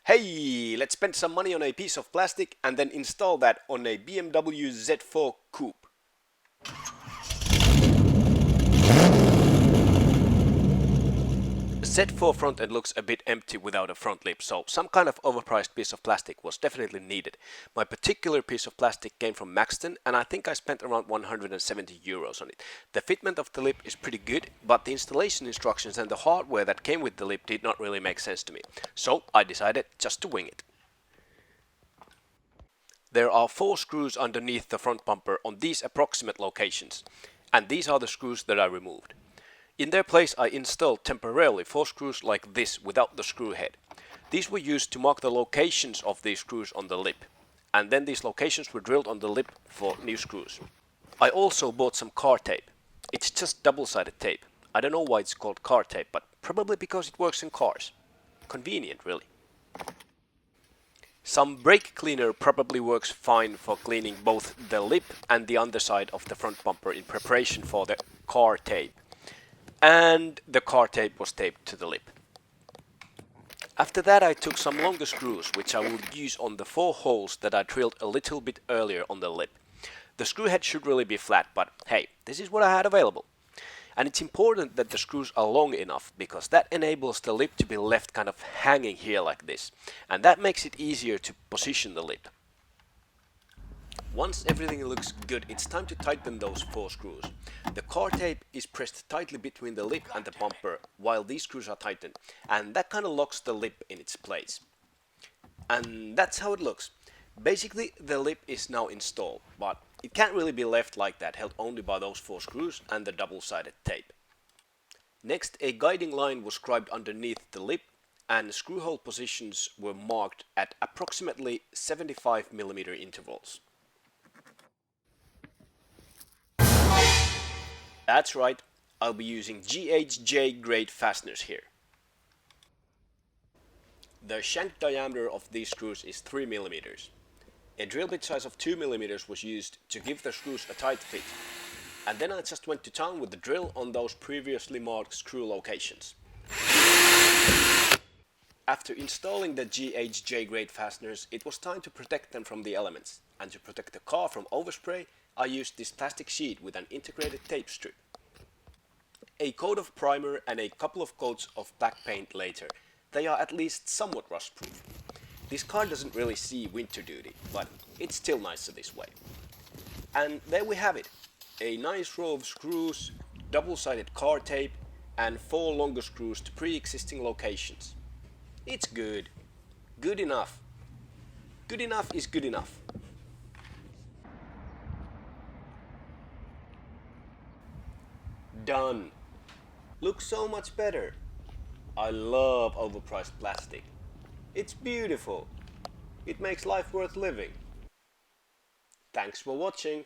Hey, let's spend some money on a piece of plastic and then install that on a BMW Z4 Coupe. The Z4 front end looks a bit empty without a front lip, so some kind of overpriced piece of plastic was definitely needed. My particular piece of plastic came from Maxton and I think I spent around 170 euros on it. The fitment of the lip is pretty good, but the installation instructions and the hardware that came with the lip did not really make sense to me. So I decided just to wing it. There are 4 screws underneath the front bumper on these approximate locations, and these are the screws that I removed. In their place I installed temporarily 4 screws like this without the screw head. These were used to mark the locations of these screws on the lip, and then these locations were drilled on the lip for new screws. I also bought some car tape. It's just double-sided tape. I don't know why it's called car tape, but probably because it works in cars. Convenient, really. Some brake cleaner probably works fine for cleaning both the lip and the underside of the front bumper in preparation for the car tape. And the car tape was taped to the lip. After that I took some longer screws which I will use on the 4 holes that I drilled a little bit earlier on the lip. The screw head should really be flat, but hey, this is what I had available. And it's important that the screws are long enough, because that enables the lip to be left kind of hanging here like this, and that makes it easier to position the lip. Once everything looks good, it's time to tighten those 4 screws. The car tape is pressed tightly between the lip and the bumper while these screws are tightened, and that kind of locks the lip in its place. And that's how it looks. Basically the lip is now installed, but it can't really be left like that, held only by those 4 screws and the double-sided tape. Next, a guiding line was scribed underneath the lip, and screw hole positions were marked at approximately 75mm intervals. That's right, I'll be using GHJ grade fasteners here. The shank diameter of these screws is 3mm. A drill bit size of 2mm was used to give the screws a tight fit, and then I just went to town with the drill on those previously marked screw locations. After installing the GHJ grade fasteners, it was time to protect them from the elements, and to protect the car from overspray, I used this plastic sheet with an integrated tape strip. A coat of primer and a couple of coats of black paint later, they are at least somewhat rust-proof. This car doesn't really see winter duty, but it's still nicer this way. And there we have it. A nice row of screws, double-sided car tape, and 4 longer screws to pre-existing locations. It's good. Good enough. Good enough is good enough. Done. Looks so much better. I love overpriced plastic. It's beautiful. It makes life worth living. Thanks for watching.